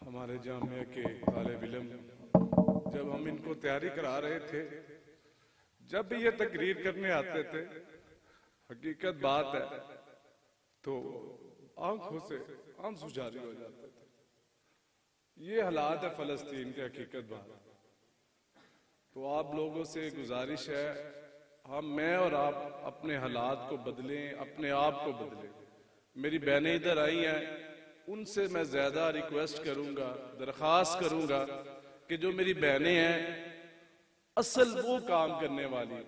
हमारे जामिया के तालिब इल्म जब हम इनको तैयारी करा रहे थे, जब भी ये तकरीर करने आते थे, हकीकत बात है तो आंखों से आंसू जारी हो जाते थे। ये हालात है फलस्तीन के, हकीकत बात। तो आप लोगों से गुजारिश है, मैं और आप अपने हालात को बदलें, अपने आप को बदलें। मेरी बहनें इधर आई हैं, उनसे मैं ज्यादा रिक्वेस्ट करूंगा, दरखास्त करूंगा कि जो मेरी बहनें हैं असल वो काम करने वाली।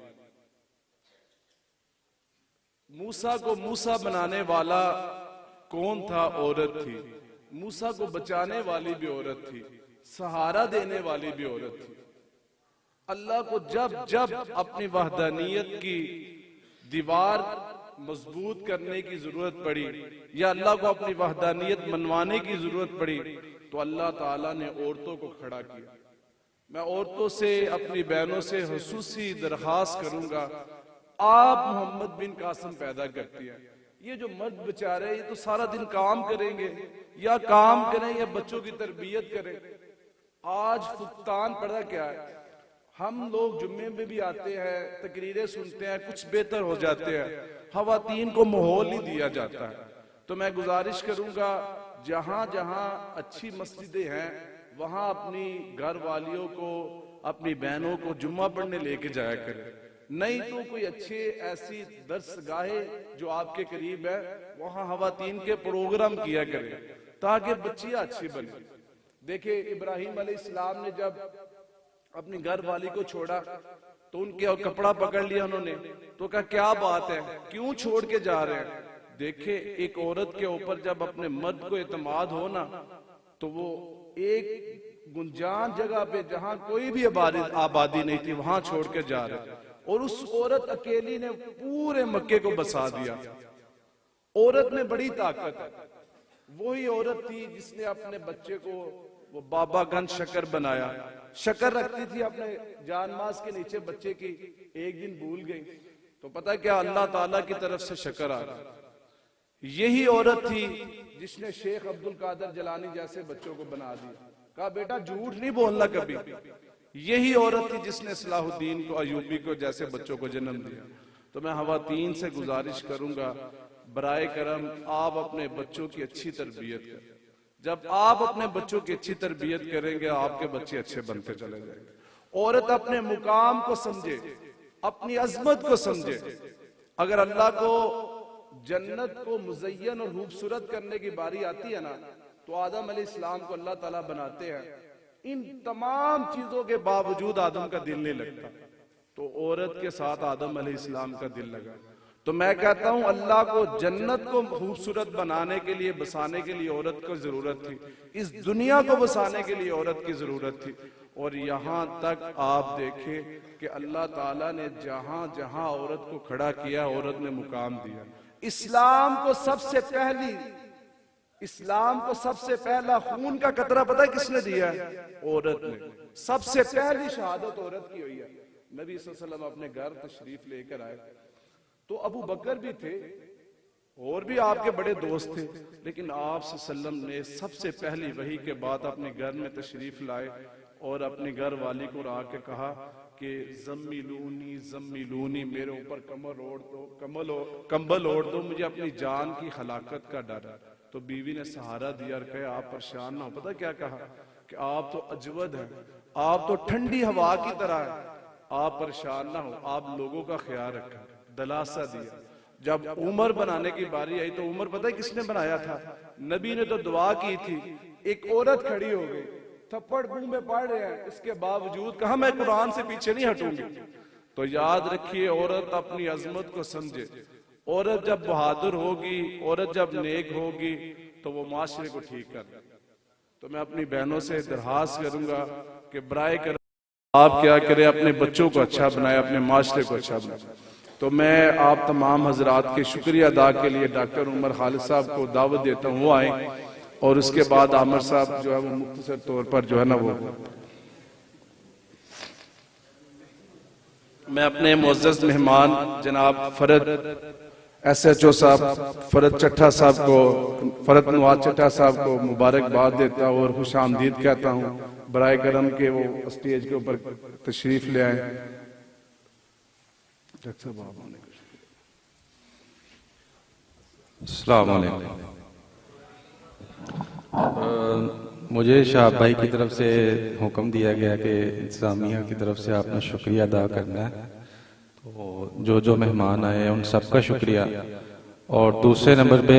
मूसा को मूसा बनाने वाला कौन था? औरत थी। मूसा को बचाने वाली भी औरत थी, सहारा देने वाली भी औरत थी। अल्लाह को जब जब अपनी वहदानियत की दीवार मजबूत करने की जरूरत पड़ी या अल्लाह को अपनी वहदानियत मनवाने की जरूरत पड़ी तो अल्लाह ताला ने औरतों को खड़ा किया। मैं औरतों से, अपनी बहनों से हुसूसी दरखास्त करूंगा, आप मोहम्मद बिन कासिम पैदा करती है। ये जो मर्द बेचारे ये तो सारा दिन काम करेंगे, या काम करें या बच्चों की तरबियत करें। आज फुकतान पड़ा क्या है? हम लोग जुम्मे में भी आते हैं, तकरीरें सुनते हैं, कुछ बेहतर हो जाते हैं, खवातीन को माहौल नहीं दिया जाता है। तो मैं गुजारिश करूंगा, जहां जहां अच्छी मस्जिदें हैं वहां अपनी घर वालियों को, अपनी बहनों को जुम्मा पढ़ने लेके जाया करें। नहीं तो कोई अच्छे ऐसी दर्सगाहे जो आपके करीब है वहां खवातीन के प्रोग्राम किया करें ताकि बच्चियां अच्छी बने। देखिए इब्राहिम अलैहिस्सलाम ने जब अपनी घर वाली को छोड़ा तो उनके कपड़ा पकड़ लिया उन्होंने, तो कहा क्या बात है, क्यों छोड़ के जा रहे हैं? देखे एक औरत के ऊपर जब अपने मर्द को एतमाद हो ना, तो वो एक गुंजान जगह पे जहां कोई भी आबादी नहीं थी वहां छोड़ के जा रहे, और उस औरत अकेली ने पूरे मक्के को बसा दिया। औरत में बड़ी ताकत है। वही औरत थी जिसने अपने बच्चे को वो बाबा गंज शक्कर बनाया। शक्कर रखती थी अपने जानमाज के नीचे बच्चे की, एक दिन भूल गई तो पता क्या अल्लाह ताला की तरफ से शक्कर आ रहा। यही औरत थी जिसने शेख अब्दुल कादर जलानी जैसे बच्चों को बना दिया, कहा बेटा झूठ नहीं बोलना कभी। यही औरत थी जिसने सलाहुद्दीन को, अयूबी को जैसे बच्चों को जन्म दिया। तो मैं खवातीन से गुजारिश करूंगा, बराए करम आप अपने बच्चों की अच्छी तरबियत करें। जब आप अपने बच्चों की अच्छी तरबियत करेंगे आपके बच्चे अच्छे बनते चले जाएंगे। औरत अपने मुकाम को समझे, अपनी अजमत को समझे। अगर अल्लाह को जन्नत को मुज़य्यन और खूबसूरत करने की बारी आती है ना, तो आदम अलैहिस्सलाम को अल्लाह ताला बनाते हैं। इन तमाम चीजों के बावजूद आदम का दिल नहीं लगता, तो औरत के साथ आदम अलैहिस्सलाम का दिल लगा। तो मैं कहता हूं अल्लाह को जन्नत को खूबसूरत बनाने के लिए, बसाने के लिए औरत को जरूरत थी। इस दुनिया को बसाने के लिए औरत की जरूरत थी। और यहां तक आप देखें कि अल्लाह ताला ने जहां जहां औरत को खड़ा किया, औरत ने मुकाम दिया। इस्लाम को सबसे पहला खून का कतरा पता है किसने दिया? औरत ने। सबसे पहली शहादत औरत की हुई है। नबी सल्लल्लाहु अलैहि वसल्लम अपने घर तशरीफ लेकर आए तो अबू बकर भी थे और भी आपके बड़े दोस्त थे, लेकिन आप सल्लल्लाहु अलैहि वसल्लम ने सबसे पहली वही के बाद अपने घर में तशरीफ लाए और अपनी घर वाली को आके कहा कि जम्मिलूनी जम्मिलूनी, मेरे ऊपर कंबल ओढ़ दो, मुझे अपनी जान की हलाकत का डर है। तो बीवी ने सहारा दिया और कहा आप परेशान ना हो। पता क्या कहा कि आप तो अजवद हैं, आप तो ठंडी हवा की तरह है, आप परेशान ना हो, आप लोगों का ख्याल रखें। दलासा दिया। जब उमर बनाने की बारी आई तो उमर पता है किसने बनाया था? नबी ने तो दुआ की थी। एक औरत खड़ी हो गई, थप्पड़ मुंह में पड़ रहे हैं, इसके बावजूद कहा मैं कुरान से पीछे नहीं हटूंगी। तो याद रखिए औरत अपनी अजमत को समझे। औरत जब बहादुर होगी, औरत जब नेक होगी तो वो माशरे को ठीक कर। तो मैं अपनी बहनों से दरखास्त करूंगा कि बराए कर आप क्या करें, अपने बच्चों को अच्छा बनाए, अपने माशरे को अच्छा बनाए। तो मैं आप तमाम हजरात के शुक्रिया अदा के लिए डॉक्टर उमर खालिद साहब को दावत देता हूँ, वो आए। और उसके बाद आमिर साहब जो है वो मुख्तसर तौर पर जो है ना वो, मैं अपने मुअज़्ज़ज़ मेहमान जनाब फरद SHO साहब फरत चट्टा साहब को, फरत नवाज चट्टा साहब को मुबारकबाद देता हूँ और खुश आमदीद कहता हूँ। बराए करम के वो स्टेज के ऊपर तशरीफ ले आए। अस्सलाम वालेकुम। मुझे शाह भाई की तरफ से हुक्म दिया गया कि इंतज़ामिया की तरफ से आपने शुक्रिया अदा करना है। तो जो मेहमान आए हैं उन सबका शुक्रिया। और दूसरे नंबर पे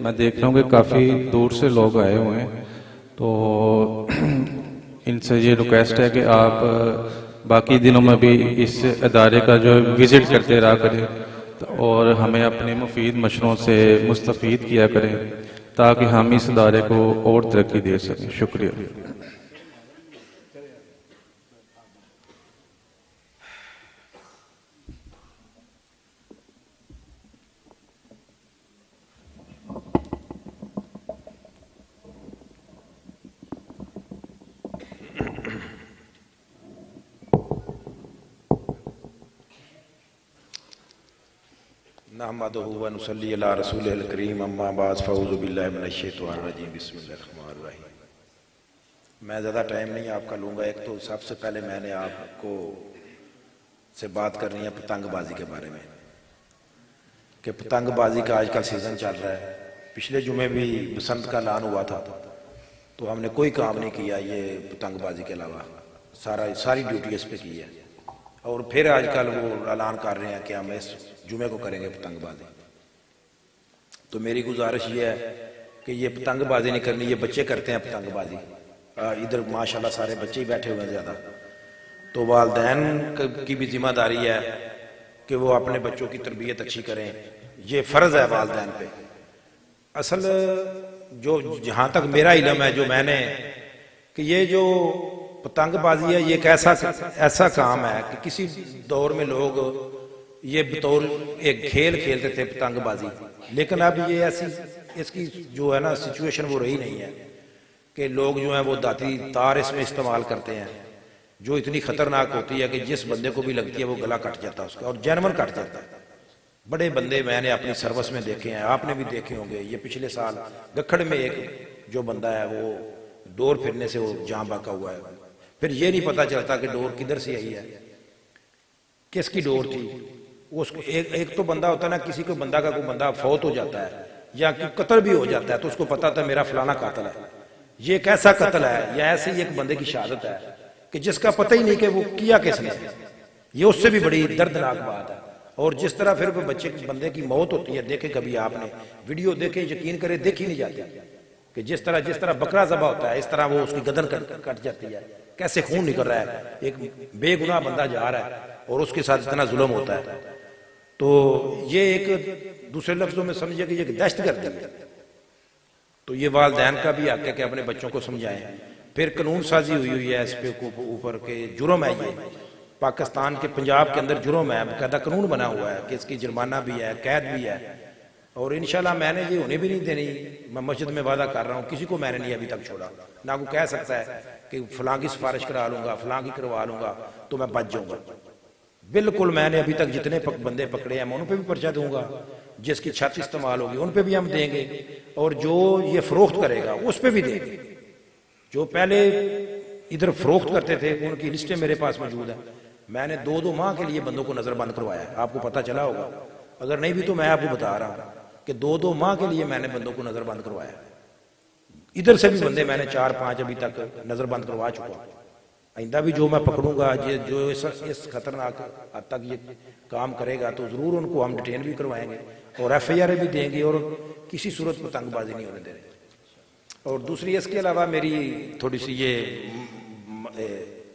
मैं देख रहा हूँ कि काफ़ी दूर से लोग आए हुए हैं, तो इनसे ये रिक्वेस्ट है कि आप बाकी दिनों में भी इस अदारे का जो विज़िट करते रहा करें और हमें अपने मुफीद मशरों से मुस्तफ़ीद किया करें ताकि हम इस अदारे को और तरक्की दे सकें। शुक्रिया। नहमदुहु व नुसल्ली अला रसूलिल करीम अम्मा बाद फ़ऊज़ु बिल्लाहि मिनश शैतानिर रजीम बिस्मिल्लाहिर रहमानिर रहीम। मैं ज़्यादा टाइम नहीं आपका लूँगा। एक तो सबसे पहले मैंने आपको से बात करनी है पतंगबाजी के बारे में कि पतंगबाजी का आजकल सीज़न चल रहा है। पिछले जुमे भी बसंत का ऐलान हुआ था, तो हमने कोई काम नहीं किया ये पतंगबाजी के अलावा, सारी ड्यूटी इस पर की है। और फिर आजकल वो ऐलान कर रहे हैं कि हम इस जुमे को करेंगे पतंगबाजी। तो मेरी गुजारिश ये है कि ये पतंगबाजी नहीं करनी, ये बच्चे करते हैं पतंगबाजी। इधर माशाल्लाह सारे बच्चे ही बैठे हुए हैं ज़्यादा। तो वालिदैन की भी जिम्मेदारी है कि वो अपने बच्चों की तरबियत अच्छी करें। ये फ़र्ज़ है वालिदैन पे। असल जो जहाँ तक मेरा इल्म है, जो मैंने कि ये जो पतंगबाजी है ये एक ऐसा काम है कि किसी दौर में लोग ये बतौर एक खेल खेलते थे पतंगबाजी, लेकिन अब ये ऐसी इसकी जो है ना सिचुएशन वो रही नहीं है कि लोग जो है वो दाती तार इसमें इस्तेमाल करते हैं, जो इतनी खतरनाक होती है कि जिस बंदे को भी लगती है वो गला कट जाता है उसका, और जानवर कट जाता है। बड़े बंदे मैंने अपनी सर्विस में देखे हैं, आपने भी देखे होंगे। ये पिछले साल गखड़ में एक जो बंदा है वो डोर फिरने से वो जान बाका हुआ है। फिर ये नहीं पता चलता कि डोर किधर से आई है, किसकी डोर थी। उसको एक तो बंदा होता है ना, किसी को बंदा का कोई बंदा फौत हो जाता है या कत्ल भी हो जाता है तो उसको पता था मेरा फलाना कातिल है। ये एक ऐसा कत्ल है या ऐसे ही एक बंदे की शहादत है कि जिसका पता ही नहीं कि वो किया किसने। ये उससे भी बड़ी दर्दनाक बात है। और जिस तरह फिर बच्चे बंदे की मौत होती है, देखे कभी आपने वीडियो देखे, यकीन करे देखी नहीं जाती कि जिस तरह बकरा ज़बा होता है इस तरह वो उसकी गर्दन कट जाती है। कैसे खून निकल रहा है, एक बेगुनाह बंदा जा रहा है और उसके साथ इतना जुल्म होता है। तो ये एक दूसरे लफ्जों में समझिए कि ये दहशतगर्दी है। तो ये वालिदैन का भी हक है कि अपने बच्चों को समझाएं। फिर कानून साजी हुई है इस पे ऊपर के जुर्म है। ये पाकिस्तान के पंजाब के अंदर जुर्म है, बाकायदा कानून बना हुआ है कि इसकी जुर्माना भी है, कैद भी है। और इंशाल्लाह मैंने ये उन्हें भी नहीं देनी। मैं मस्जिद में वादा कर रहा हूँ, किसी को मैंने नहीं अभी तक छोड़ा। ना को कह सकता है कि फलां की सिफारिश करा लूंगा, फलां की करवा लूंगा तो मैं बच जाऊंगा। बिल्कुल मैंने अभी तक जितने बंदे पकड़े हैं मैं उन पर भी पर्चा दूंगा, जिसकी छत इस्तेमाल होगी उन पर भी हम देंगे, और जो ये फरोख्त करेगा उस पर भी देंगे। जो पहले इधर फरोख्त करते थे उनकी लिस्टें मेरे पास मौजूद है। मैंने 2-2 माह के लिए बंदों को नजरबंद करवाया, आपको पता चला होगा। अगर नहीं भी तो मैं आपको बता रहा हूं कि 2-2 माह के लिए मैंने बंदों को नजरबंद करवाया। इधर से भी बंदे मैंने 4-5 अभी तक नजरबंद करवा चुका। आइंदा भी जो मैं पकड़ूंगा जो इस खतरनाक हद तक ये काम करेगा तो जरूर उनको हम डिटेन भी करवाएंगे और FIR भी देंगे, और किसी सूरत पतंगबाजी नहीं होने दे रहे। और दूसरी इसके अलावा मेरी थोड़ी सी ये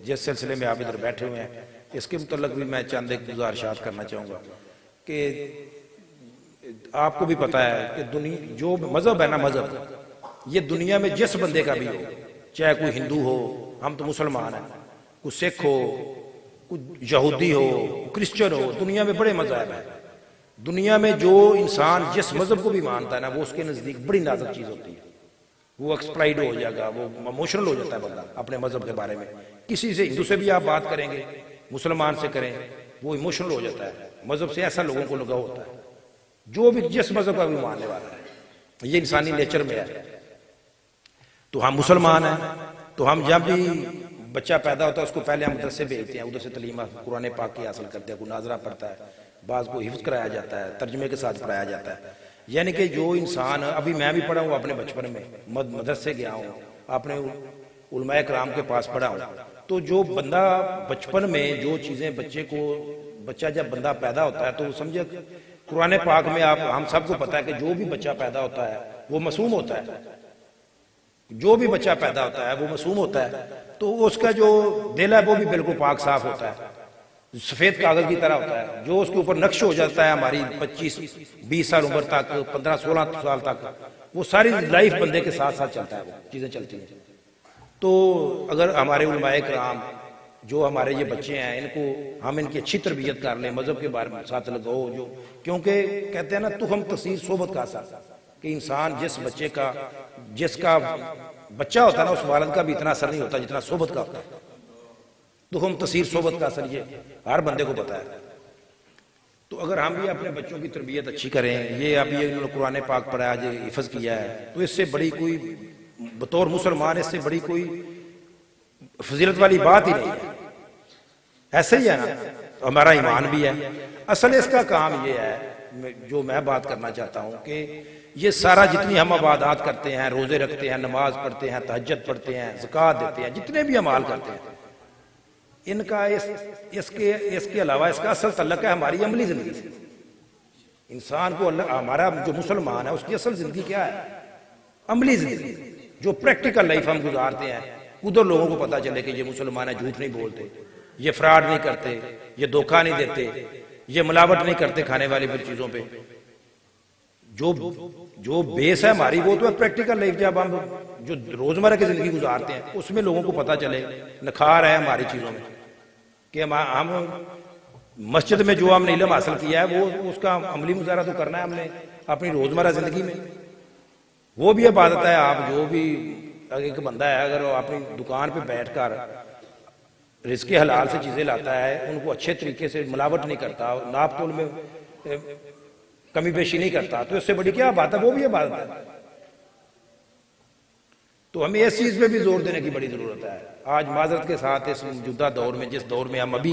जिस सिलसिले में आप इधर बैठे हुए हैं इसके मुतल्लिक भी मैं चंद एक गुजारिशात करना चाहूँगा कि आपको भी पता है कि दुनिया जो मजहब है ना, मजहब ये दुनिया में जिस बंदे का भी हो, चाहे कोई हिंदू हो, हम तो मुसलमान हैं, कोई सिख हो, कोई यहूदी हो, क्रिश्चियन हो, दुनिया में बड़े मजहब हैं। दुनिया में जो इंसान जिस मजहब को भी मानता है ना वो उसके नजदीक बड़ी नाजुक चीज होती है। वो एक्सप्लाइड हो जाएगा, वो इमोशनल हो जाता है बंदा अपने मजहब के बारे में। किसी से हिंदू से भी आप बात करेंगे, मुसलमान से करें, वो इमोशनल हो जाता है। मजहब से ऐसा लोगों को लगाव होता है। जो भी जिस मजहब का भी मानने वाला है, ये इंसानी नेचर में है। तो हम मुसलमान हैं, तो हम जब भी बच्चा पैदा होता है उसको पहले हम मदरसे भेजते हैं, उधर से तलीम कुरान पाक की हासिल करते हैं, कोई नाजरा पढ़ता है, बाज़ को हिफ्ज़ कराया जाता है, तर्जमे के साथ पढ़ाया जाता है। यानी कि जो इंसान, अभी मैं भी पढ़ा हूँ अपने बचपन में, मदरसे गया हूँ, अपने उलमाए कराम के पास पढ़ा हूँ, तो जो बंदा बचपन में जो चीज़ें बच्चा जब बंदा पैदा होता है तो समझे कुरान पाक में आप हम सबको पता है कि जो भी बच्चा पैदा होता है वो मासूम होता है, जो भी बच्चा पैदा होता है वो मासूम होता है, तो उसका जो दिल है वो भी बिल्कुल पाक साफ होता है, सफेद कागज की तरह होता है। जो उसके ऊपर नक्श हो जाता है हमारी 25-20 साल उम्र तक, 15-16 साल तक, वो सारी लाइफ बंदे के साथ साथ चलता है, वो चीजें चलती हैं। तो अगर हमारे उलमाए कराम जो हमारे ये बच्चे हैं, इनको हम इनकी अच्छी तरबियत कर लें, मजहब के बारे में साथ लगाओ, जो क्योंकि कहते हैं ना तुहम तसीर सोबत का असर, कि इंसान जिसका बच्चा होता है ना, उस वालिद का भी इतना असर नहीं होता जितना सोबत का होता है। दुखम तसीर सोबत का असर ये हर बंदे को पता है। तो अगर हम भी अपने बच्चों की तरबियत अच्छी करें, ये अभी इन्होंने कुरान पाक पढ़ा, आज हिफ्ज़ किया है, तो इससे बड़ी कोई बतौर मुसलमान इससे बड़ी कोई फजीलत वाली बात ही नहीं है। ऐसे ही है ना, हमारा ईमान भी है। असल इसका काम ये है, जो मैं बात करना चाहता हूँ, कि ये सारा जितनी हम इबादत करते हैं, रोजे रखते हैं, नमाज पढ़ते हैं, तहज्जुद पढ़ते हैं, ज़कात देते हैं, जितने भी अमाल करते हैं, इनका इसके अलावा इसका असल तल्लुक है हमारी अमली जिंदगी से। इंसान को हमारा जो मुसलमान है उसकी असल जिंदगी क्या है? अमली जिंदगी, जो प्रैक्टिकल लाइफ हम गुजारते हैं। उधर लोगों को पता चले कि ये मुसलमान है, झूठ नहीं बोलते, ये फ्रॉड नहीं करते, ये धोखा नहीं देते, ये मिलावट नहीं करते खाने वाली फिर चीजों पे। जो बेस है हमारी वो तो है प्रैक्टिकल लाइफ। जब हम जो रोजमर्रा की जिंदगी गुजारते हैं उसमें लोगों को पता चले, निखार है हमारी चीजों में, कि हम मस्जिद में जो हमने इल्म हासिल किया है वो उसका अमली मुजाहरा तो करना है हमने अपनी रोजमर्रा जिंदगी में। वो भी इबादत है। आप जो भी एक बंदा है, अगर वो अपनी दुकान पे बैठकर रिज़्क़ हलाल से चीजें लाता है, उनको अच्छे तरीके से मिलावट नहीं करता, नाप तोल में कमी पेशी नहीं करता, तो इससे बड़ी क्या बात है? वो भी इबादत है। तो हमें इस चीज पे भी जोर देने की बड़ी जरूरत है। आज माजरत के साथ इस मौजूदा दौर में, जिस दौर में हम अभी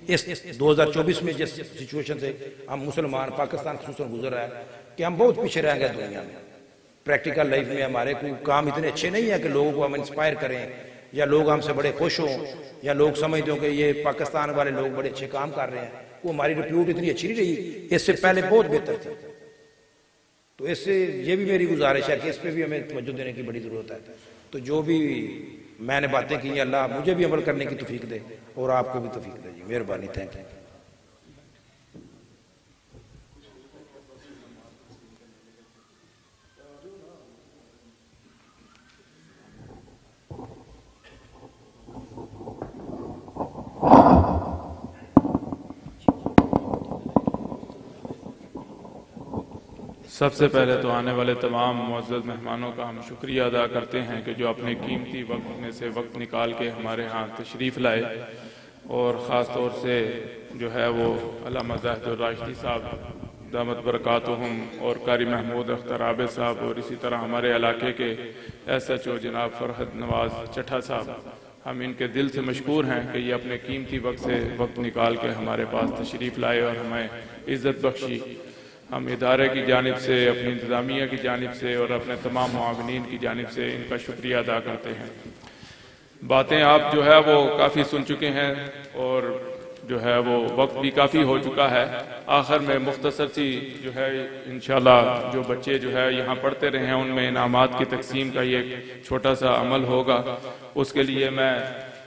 इस 2024 में जिस सिचुएशन से हम मुसलमान पाकिस्तान खुसूसन गुजर रहा है, कि हम बहुत पीछे रह गए दुनिया में। प्रैक्टिकल लाइफ में हमारे कोई काम इतने अच्छे नहीं है कि लोगों को हम इंस्पायर करें, या लोग हमसे बड़े खुश हों, या लोग समझते हो कि ये पाकिस्तान वाले लोग बड़े अच्छे काम कर रहे हैं। वो हमारी रिप्यूट इतनी अच्छी नहीं रही, इससे पहले बहुत बेहतर थी। तो इससे ये भी मेरी गुजारिश है कि इस पर भी हमें तवज्जो देने की बड़ी ज़रूरत है। तो जो भी मैंने बातें की, अल्लाह मुझे भी अमल करने की तौफीक दे और आपको भी तौफीक दे जी। मेहरबानी, थैंक यू। सबसे पहले तो आने वाले तमाम मुअज़्ज़ज़ मेहमानों का हम शुक्रिया अदा करते हैं कि जो अपने कीमती वक्त में से वक्त निकाल के हमारे यहाँ तशरीफ़ लाए, और ख़ास तौर से जो है वो अल्लामा ज़ाहिद राशिदी साहब दामत बरकातुहुम और कारी महमूद अख्तर आबिद साहब, और इसी तरह हमारे इलाके के SHO जनाब फरहद नवाज चट्ठा साहब, हम इनके दिल से मशकूर हैं कि ये अपने कीमती वक्त से वक्त निकाल के हमारे पास तशरीफ़ लाए और हमें इज़्ज़त बख्शी। हम इदारे की जानिब से, अपनी इंतज़ामिया की जानिब से और अपने तमाम मुआविनीन की जानिब से इनका शुक्रिया अदा करते हैं। बातें आप जो है वो काफ़ी सुन चुके हैं और जो है वो वक्त भी काफ़ी हो चुका है। आखिर में मुख्तसर सी जो है इंशाल्लाह जो बच्चे जो है यहाँ पढ़ते रहे हैं उनमें इनामात की तकसीम का ये छोटा सा अमल होगा। उसके लिए मैं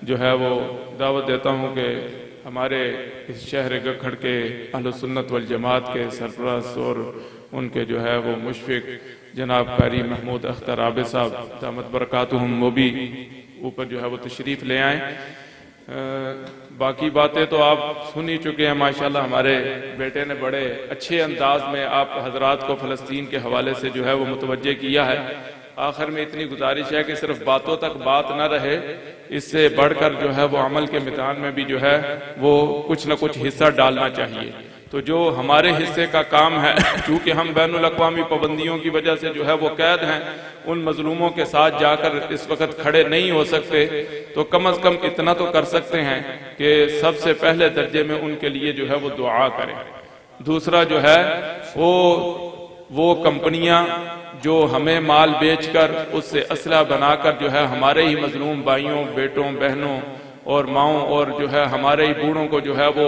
जो है वो दावत देता हूँ कि हमारे इस शहर गखड़ के अहलुस सुन्नत वल जमात के सरपरस्त और उनके जो है वो मुशफ़िक जनाब कारी महमूद अख्तर आबिद साहब दामत बरकातुहुम, वो भी ऊपर जो है वो तशरीफ़ ले आएँ। बाकी बातें तो आप सुन ही चुके हैं। माशाल्लाह हमारे बेटे ने बड़े अच्छे अंदाज में आप हजरात को फ़लस्तीन के हवाले से जो है वो मुतवज्जे किया है। आखिर में इतनी गुजारिश है कि सिर्फ बातों तक बात न रहे, इससे बढ़कर जो है वो अमल के मैदान में भी जो है वो कुछ न कुछ हिस्सा डालना चाहिए। तो जो हमारे हिस्से का काम है, चूंकि हम बैनुल अक़वामी पाबंदियों की वजह से जो है वो कैद हैं, उन मजलूमों के साथ जाकर इस वक्त खड़े नहीं हो सकते, तो कम अज कम इतना तो कर सकते हैं कि सबसे पहले दर्जे में उनके लिए जो है वो दुआ करें। दूसरा जो है वो कंपनियां जो हमें माल बेचकर उससे असला बनाकर जो है हमारे ही मजलूम भाइयों, बेटों, बहनों और माओं और जो है हमारे ही बूढ़ों को जो है वो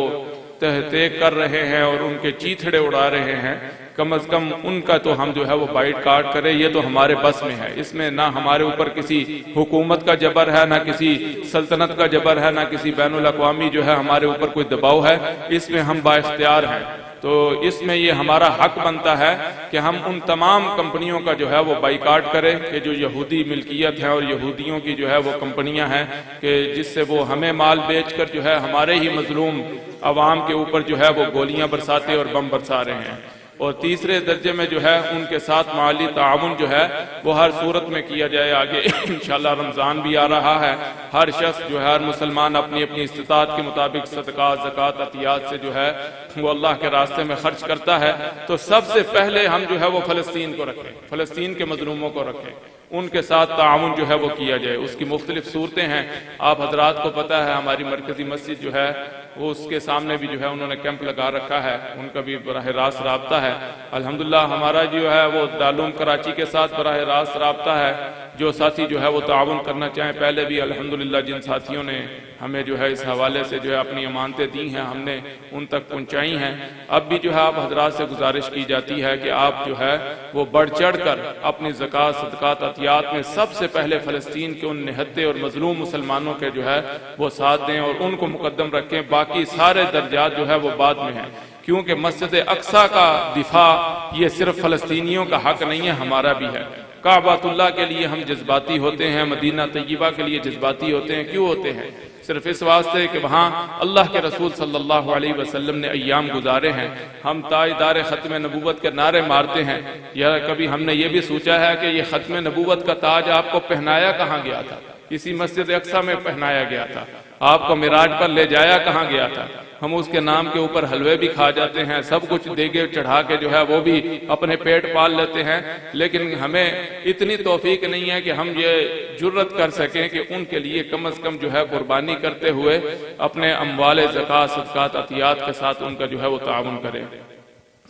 तहते कर रहे हैं और उनके चीथड़े उड़ा रहे हैं, कम अज कम उनका तो हम जो है वो बाइट काट करें। ये तो हमारे बस में है, इसमें ना हमारे ऊपर किसी हुकूमत का जबर है, ना किसी सल्तनत का जबर है, ना किसी बैनुल अक़वामी जो है हमारे ऊपर कोई दबाव है, इसमें हम बाइख्तियार हैं। तो इसमें ये हमारा हक बनता है कि हम उन तमाम कंपनियों का जो है वो बाइकाट करें कि जो यहूदी मिल्कियत है और यहूदियों की जो है वो कंपनियां हैं कि जिससे वो हमें माल बेचकर जो है हमारे ही मजलूम अवाम के ऊपर जो है वो गोलियां बरसाते और बम बरसा रहे हैं। और तीसरे दर्जे में जो है उनके साथ माली ताउन जो है वो हर सूरत में किया जाए। आगे इंशाल्लाह रमज़ान भी आ रहा है, हर शख्स जो है, हर मुसलमान अपनी अपनी इस्तिताअत के मुताबिक सदका, ज़कात, अतियात से जो है वो अल्लाह के रास्ते में खर्च करता है। तो सबसे पहले हम जो है वो फ़लस्तीन को रखें, फ़लस्तीन के मजलूमों को रखें, उनके साथ ताउन जो है वो किया जाए। उसकी मुख्तलिफ सूरतें हैं, आप हजरात को पता है, हमारी मरकजी मस्जिद जो है वो उसके सामने भी जो है उन्होंने कैंप लगा रखा है, उनका भी बराह रास्त राब्ता है। अल्हम्दुलिल्लाह हमारा जो है वो दारुल कराची के साथ बराह रास्त राब्ता है। जो साथी जो है वो ताउन करना चाहें, पहले भी अल्हम्दुलिल्लाह जिन साथियों ने हमें जो है इस हवाले से जो है अपनी अमानतें दी हैं हमने उन तक पहुंचाई हैं। अब भी जो है आप हजरात से गुजारिश की जाती है कि आप जो है वो बढ़ चढ़ कर अपनी ज़कात, सदकात, अतियात में सबसे पहले फ़लस्तीन के उन निहत्ते और मजलूम मुसलमानों के जो है वो साथ दें और उनको मुकद्दम रखें। बाकी सारे दर्जात जो है वो बाद में हैं, क्योंकि मस्जिद अक्सा का दिफा ये सिर्फ फ़लस्तीनियों का हक नहीं है, हमारा भी है। काबातुल्लाह के लिए हम जज्बाती होते हैं, मदीना तय्यबा के लिए जज्बाती होते हैं। क्यों होते हैं? सिर्फ इस वास्ते कि वहाँ अल्लाह के रसूल सल्लल्लाहु अलैहि वसल्लम ने अय्याम गुजारे हैं। हम ताजदार ख़त्म नबूवत के नारे मारते हैं, या कभी हमने ये भी सोचा है कि ये ख़त्म नबूवत का ताज आपको पहनाया कहाँ गया था? इसी मस्जिद अक्सा में पहनाया गया था। आपको मिराज पर ले जाया कहाँ गया था? हम उसके नाम के ऊपर हलवे भी खा जाते हैं, सब कुछ देगे चढ़ा के जो है वो भी अपने पेट पाल लेते हैं, लेकिन हमें इतनी तौफीक नहीं है कि हम ये जुर्रत कर सकें कि उनके लिए कम अज कम जो है कुर्बानी करते हुए अपने अम्वाल, ज़कात, सदकात, अतियात के साथ उनका जो है वो ताउन करें।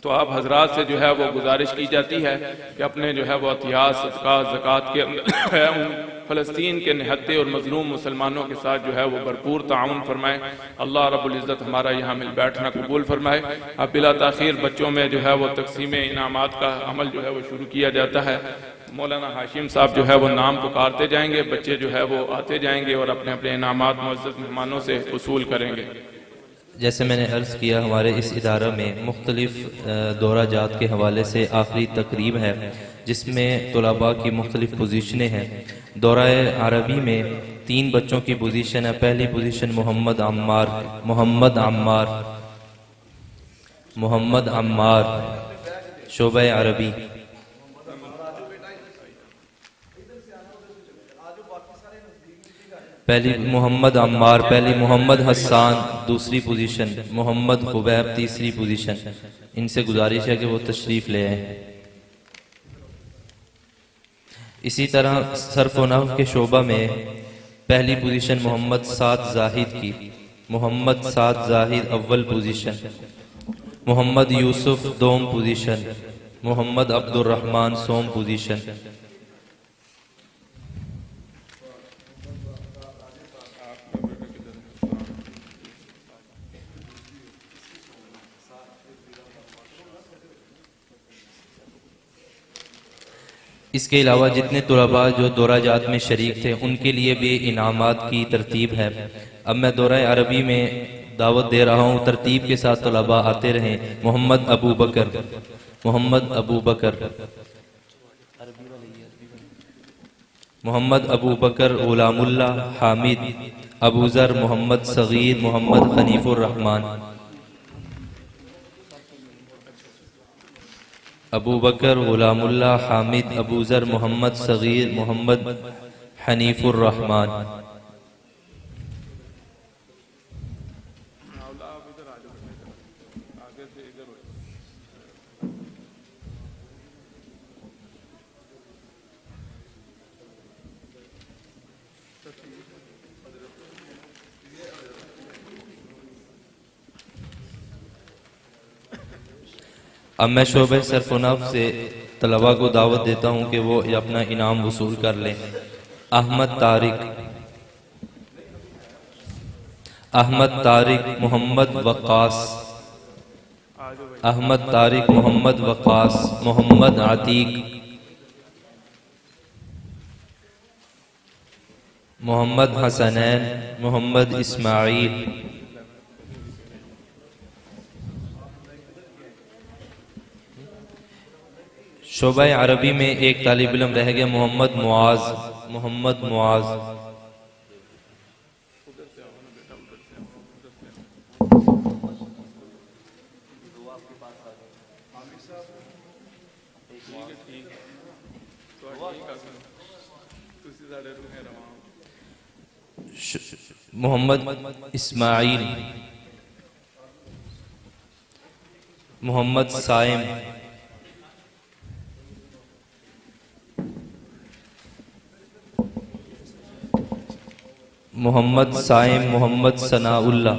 तो आप हजरात से जो है वो गुजारिश की जाती है कि अपने जो है वो अतियात, सदकात, ज़कात के अंदर उन फ़लस्तीन के निहत्ते और मजलूम मुसलमानों के साथ जो है वो भरपूर ताउन फरमाएं। अल्लाह रब्बुल इज़्ज़त हमारा यहाँ मिल बैठना कबूल फरमाए। अब बिला ताख़ीर बच्चों में जो है वो तक़सीम इनामात का अमल जो है वो शुरू किया जाता है। मौलाना हाशिम साहब जो है वो नाम पुकारते जाएंगे, बच्चे जो है वो आते जाएंगे और अपने अपने इनामात मुअज़्ज़ज़ मेहमानों से वसूल करेंगे। जैसे मैंने अर्ज़ किया, हमारे इस इदारा में मुख्तलिफ दौरा जात के हवाले से आखिरी तकरीब है जिसमें तलबा की मुख्तलिफ पोजीशनें हैं। दौरा अरबी में 3 बच्चों की पोजीशन है। पहली पोजीशन मोहम्मद अम्मार शोबा अरबी। पहली मोहम्मद अम्मार, पहली मोहम्मद हसान दूसरी पोजीशन, मोहम्मद खुबैब तीसरी पोजीशन। इनसे गुजारिश है कि वो तशरीफ़ ले आए। इसी तरह सर्फ व नहव के शोबा में पहली पोजीशन मोहम्मद साद जाहिद की, मोहम्मद साद जाहिद अव्वल पोजीशन, मोहम्मद यूसुफ दोम पोजीशन, मोहम्मद अब्दुर्रहमान सोम पोजीशन। इसके अलावा जितने तलबा जो दौरा जात में शरीक थे उनके लिए भी इनामात की तरतीब है। अब मैं दौरा अरबी में दावत दे रहा हूँ, तरतीब के साथ तलबा आते रहें। मोहम्मद अबू बकर गुलामुल्लाह हामिद, अबूजर मोहम्मद सगीर, मोहम्मद हनीफुर रहमान। अबू बकर गुलामुल्लाह हामिद, अबूजर मोहम्मद सगीर, मोहम्मद हनीफुर रहमान। अब मैं शोबे सरफुनफ से तलबा को दावत देता हूँ कि वो अपना इनाम वसूल कर लें। अहमद तारिक मोहम्मद वक़ास, अहमद तारिक मोहम्मद वक़ास, मोहम्मद आतीक, मोहम्मद हसनैन, मोहम्मद इस्माइल, शोबा अरबी में एक तालिब इल्म रह गया मोहम्मद मुआज। मोहम्मद इस्माइल, मोहम्मद साइम, मोहम्मद साइम, मोहम्मद सनाउल्लाह,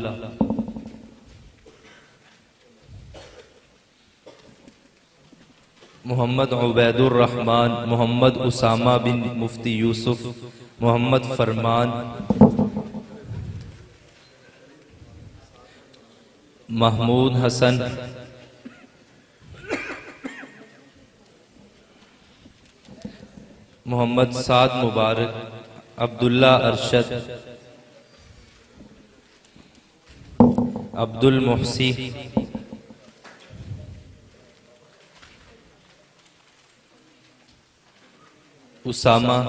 मोहम्मद उबैदुर रहमान, मोहम्मद उसामा बिन मुफ्ती यूसुफ, मोहम्मद फरमान, महमूद हसन, मोहम्मद साद मुबारक, अब्दुल्ला अरशद, अब्दुल मुहसी, उसामा,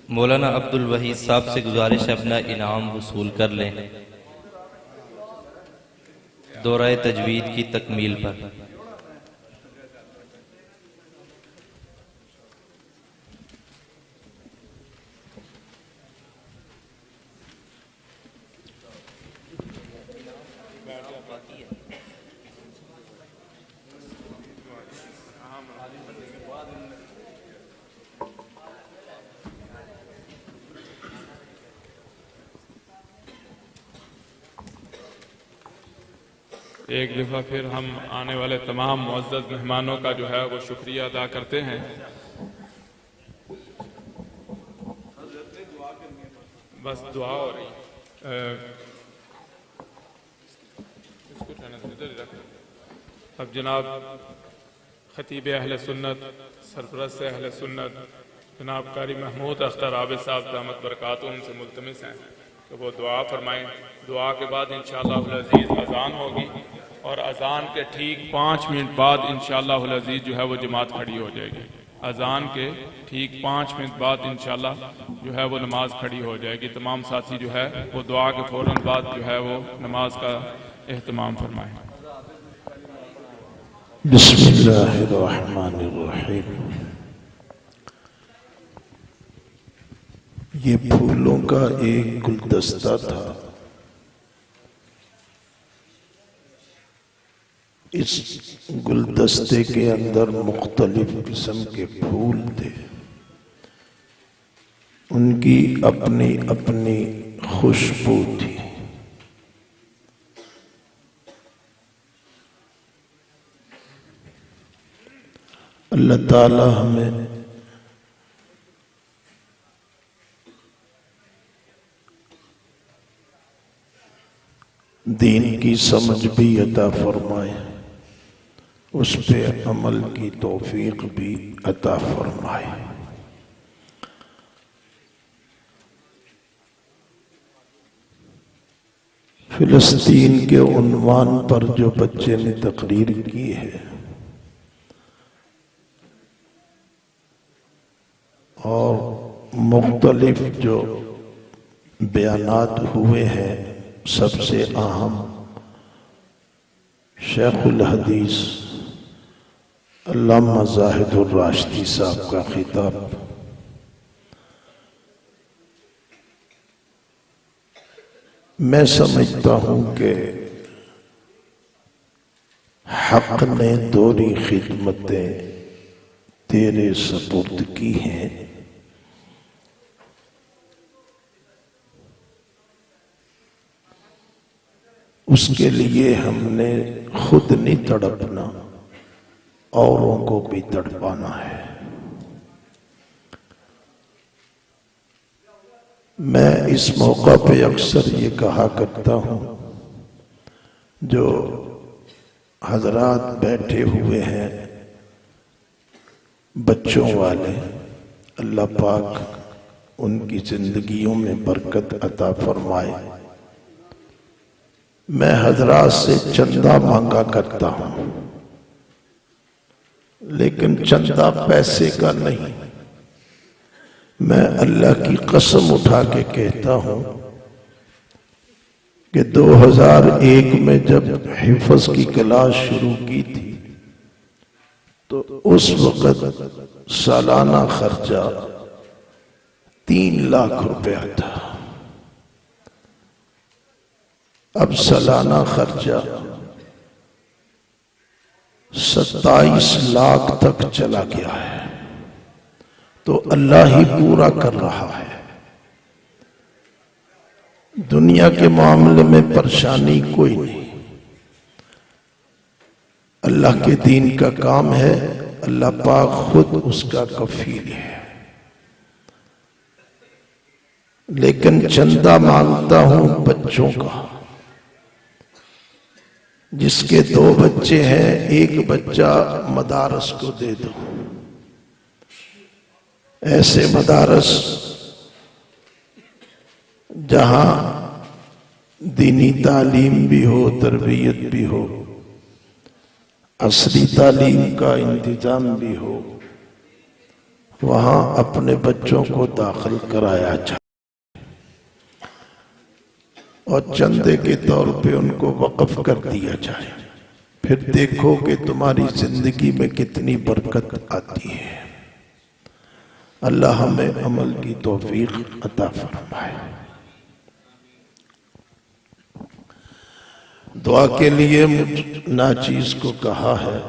मौलाना अब्दुल वहीद साहब से गुजारिश है अपना इनाम वसूल कर लें दौराए तजवीद की तकमील पर। एक दफ़ा फिर हम आने वाले तमाम मुअज़्ज़ज़ मेहमानों का जो है वो शुक्रिया अदा करते हैं। बस दुआ हो रही अब जनाब खतीब अहले सुन्नत सरपरस्त अहले सुन्नत जनाब कारी महमूद अख्तर आबिद साहब दामत बरकातुहू उनसे मुल्तमिस हैं कि वो दुआ फरमाएं। दुआ के बाद इंशाअल्लाह अज़ीज़ अज़ान होगी और अज़ान के ठीक 5 मिनट बाद इंशाअल्लाह अज़ीज़ जो है वो जमात खड़ी हो जाएगी। अज़ान के ठीक 5 मिनट बाद इंशाअल्लाह जो है वो नमाज खड़ी हो जाएगी। तमाम साथी जो है वो दुआ के फ़ौरन बाद जो है वो नमाज का एहतमाम फरमाएं। बिस्मिल्लाहिर्रहमानिर्रहीम। ये फूलों का एक गुलदस्ता था। इस गुलदस्ते के अंदर मुख्तलिफ किस्म के फूल थे। उनकी अपनी अपनी खुशबू थी। अल्लाह ताला हमें दीन की समझ भी अता फरमाए, उस पे अमल की तौफीक भी अता फरमाए। फिलिस्तीन के उन्वान पर जो बच्चे ने तकरीर की है और मुख्तलिफ जो बयानात हुए हैं सबसे अहम शेखुल हदीस अल्लामा जाहिदुर राशिदी साहब का खिताब। मैं समझता हूँ कि हक ने दोहरी खिदमतें तेरे सपुर्द की हैं। उसके लिए हमने खुद नहीं तड़पना, औरों को भी तड़पाना है। मैं इस मौका पे अक्सर ये कहा करता हूँ, जो हजरात बैठे हुए हैं बच्चों वाले, अल्लाह पाक उनकी जिंदगियों में बरकत अता फरमाए। मैं हजरात से चंदा मांगा करता हूँ, लेकिन चंदा पैसे का नहीं। मैं अल्लाह की कसम उठा के कहता हूँ कि 2001 में जब हिफ्ज़ की क्लास शुरू की थी तो उस वक़्त सालाना खर्चा 3 लाख रुपया था। अब सालाना खर्चा 27 लाख तक चला गया है। तो अल्लाह ही पूरा कर रहा है। दुनिया के मामले में परेशानी कोई नहीं। अल्लाह के दीन का काम है, अल्लाह पाक खुद उसका कफील है। लेकिन चंदा मांगता हूं बच्चों का। जिसके 2 बच्चे हैं, एक बच्चा मदारस को दे दो। ऐसे मदारस जहां दीनी तालीम भी हो, तरबियत भी हो, असली तालीम का इंतजाम भी हो, वहां अपने बच्चों को दाखिल कराया जाए और चंदे के तौर पे उनको वक्फ कर दिया जाए। फिर देखो कि तुम्हारी जिंदगी में कितनी बरकत आती है। अल्लाह हमें अमल की तौफीक अता फरमाए। दुआ के लिए नाचीज को कहा है,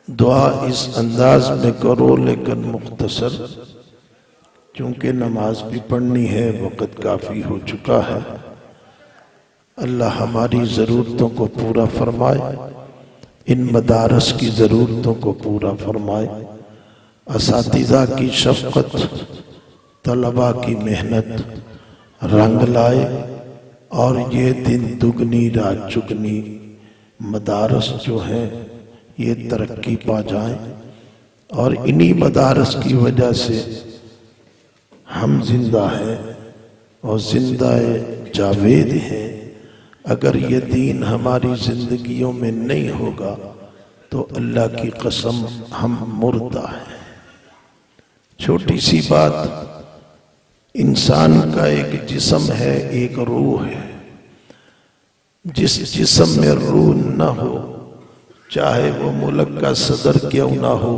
दुआ इस अंदाज में करो लेकिन मुख्तसर, क्योंकि नमाज भी पढ़नी है, वक़्त काफ़ी हो चुका है। अल्लाह हमारी ज़रूरतों को पूरा फरमाए, इन मदारस की ज़रूरतों को पूरा फरमाए। असातिज़ा की शफ़क़त, तलबा की मेहनत रंग लाए और ये दिन दुगनी रात चुगनी मदारस जो हैं ये तरक्की पा जाएं। और इन्हीं मदारस की वजह से हम जिंदा हैं और जिंदाए जावेद हैं। अगर ये दीन हमारी जिंदगियों में नहीं होगा तो अल्लाह की कसम हम मुर्दा हैं। छोटी सी बात, इंसान का एक जिस्म है, एक रूह है। जिस जिस्म में रूह न हो, चाहे वो मुल्क का सदर क्यों ना हो,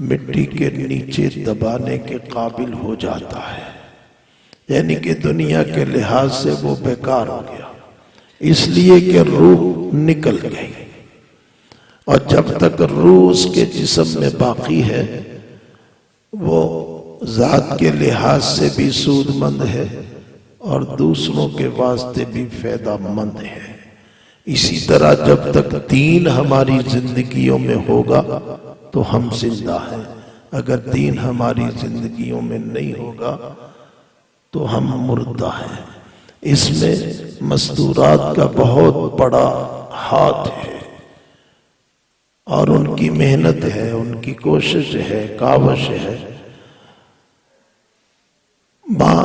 मिट्टी के नीचे दबाने के काबिल हो जाता है। यानी कि दुनिया के लिहाज से वो बेकार हो गया, इसलिए कि रूह निकल गई। और जब तक रूह उसके जिस्म में बाकी है, वो जात के लिहाज से भी सूदमंद है और दूसरों के वास्ते भी फायदामंद है। इसी तरह जब तक दीन हमारी जिंदगियों में होगा तो हम जिंदा हैं। अगर दीन हमारी जिंदगियों में नहीं होगा तो हम मुर्दा हैं। इसमें मस्तूरात का बहुत बड़ा हाथ है और उनकी मेहनत है, उनकी कोशिश है, कावश है। माँ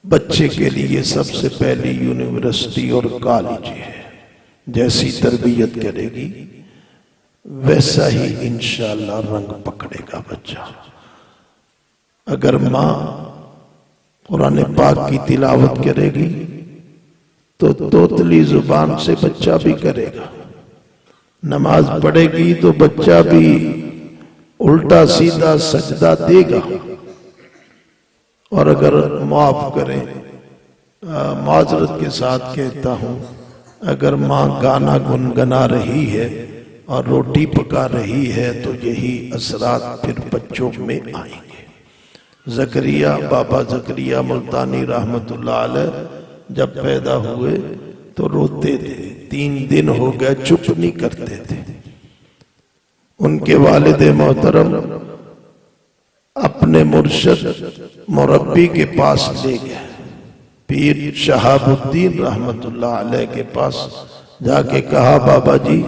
बच्चे के लिए सबसे पहली यूनिवर्सिटी और कॉलेज है। जैसी तरबियत करेगी वैसा ही इंशाअल्लाह रंग पकड़ेगा बच्चा। अगर माँ कुरान पाक की तिलावत करेगी तो तोतली जुबान से बच्चा भी करेगा, नमाज पढ़ेगी तो बच्चा भी उल्टा सीधा सजदा देगा। और अगर माफ करें, माजरत के साथ कहता हूं, अगर माँ गाना गुनगुना रही है और रोटी पका रही है तो यही असरात फिर बच्चों में आएंगे। जकरिया, बाबा जकरिया मुल्तानी रहमतुल्लाह अलैह जब पैदा हुए तो रोते थे, 3 दिन हो गए चुप नहीं करते थे। उनके वालिद मोहतरम अपने मुर्शद मुरब्बी के पास ले गए, पीर शहाबुद्दीन रहमतुल्लाह अलैह के पास जाके कहा, बाबा जी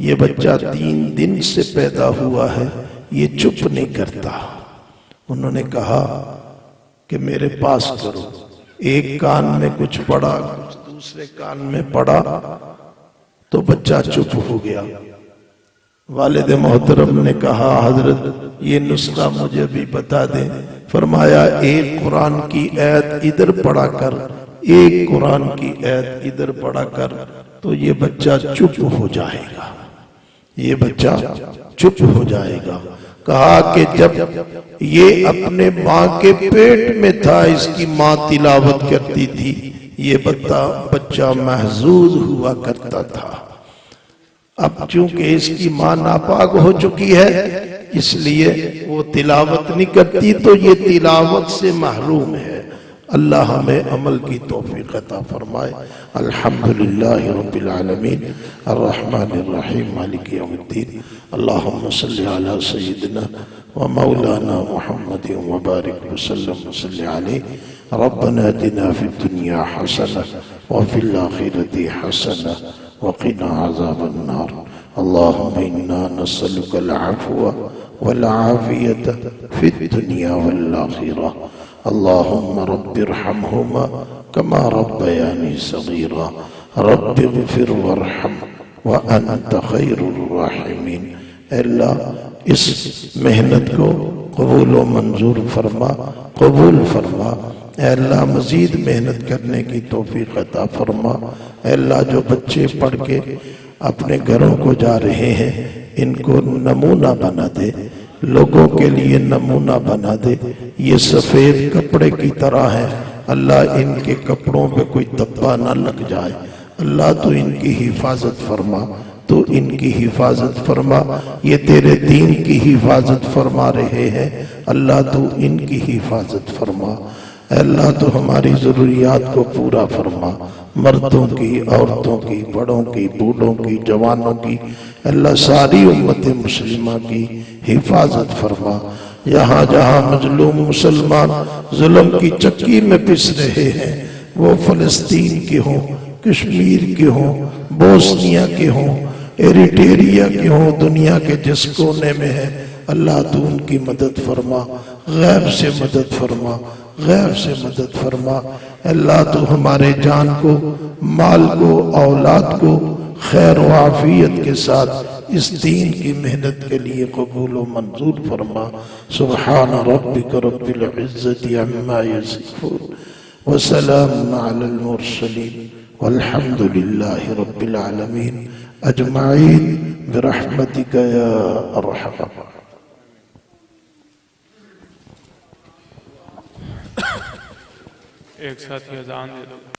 ये बच्चा 3 दिन से पैदा हुआ है, ये चुप नहीं करता। उन्होंने कहा कि मेरे पास करो। एक कान में कुछ पड़ा, कुछ दूसरे कान में पड़ा, तो बच्चा चुप हो गया। वालिद मोहतरम ने कहा, हजरत ये नुस्खा मुझे भी बता दें। फरमाया, एक कुरान की आयत इधर पढ़ा कर, एक कुरान की आयत इधर पढ़ा कर, तो ये बच्चा चुप हो जाएगा, ये बच्चा चुप हो जाएगा। कहा कि जब ये अपने माँ के पेट में था, इसकी माँ तिलावत करती थी, ये बच्चा महजूज हुआ करता था। अब चूंकि इसकी माँ नापाक हो चुकी है, इसलिए वो तिलावत नहीं करती, तो ये तिलावत से महरूम है। अल्लाह हमें अमल की तौफीक अता फरमाए। अल्हम्दुलिल्लाहि रब्बिल आलमीन अर्रहमानिर रहीम मालिक यौमिद्दीन। अल्लाहुम्मा सल्लि अला सय्यिदिना व मौलाना मुहम्मदिन व बारिक वसल्लम वसल्लि अलैहि। रब्बना आतिना फिद दुनिया हसना व फिल आखिरति हसना व क़िना अज़ाबन नार। अल्लाहुम्मा इन्ना नस्अलुकल अफ़्व वल आफ़ियत फिद दुनिया वल आखिरह। अल्लाहुम्मा रब्बिरहमहुमा कमा रब्बयानी सगीरा। रब्बिग़फिर वरहम व अंत खैरुर राहिमीन। अल्लाह इस मेहनत को कबूल व मंजूर फरमा, कबूल फरमा। अल्लाह मजीद मेहनत करने की तौफीक अता फरमा। अल्लाह जो बच्चे पढ़ के अपने घरों को जा रहे हैं, इनको नमूना बना दे, लोगों के लिए नमूना बना दे। ये सफेद कपड़े की तरह है, अल्लाह इनके कपड़ों पे कोई धब्बा ना लग जाए। अल्लाह तो इनकी हिफाजत फरमा, तो इनकी हिफाजत फरमा। ये तेरे दीन की हिफाजत फरमा रहे हैं, अल्लाह तो इनकी हिफाजत फरमा। अल्लाह तो हमारी जरूरियात को पूरा फरमा, मर्दों की, औरतों की, बड़ों की, बूढ़ों की, जवानों की, अल्लाह सारी उम्मत मुस्लिमा की हिफाजत फरमा। यहाँ जहाँ मजलूम मुसलमान जुल्म की चक्की में पिस रहे हैं, वो फलस्तीन के हों, कश्मीर के हों, बोस्निया के हों, एरिट्रिया के हों, दुनिया के जिस कोने में है, अल्लाह तू उनकी मदद फरमा, गैब से मदद फरमा, गैब से मदद फरमा। अल्लाह तू हमारे जान को, माल को, औलाद को खैर व आफियत के साथ इस दीन की मेहनत के लिए कबूल व मंजूर फरमा। सुब्हान रब्बिक रब्बिल इज्जति अम्मा यसिफून व सलामुन अलल मुरसलीन वल्हम्दुलिल्लाहि रब्बिल आलमीन अजमाइन बिरहमतिका या अरहम। एक साथी अजान दे दो।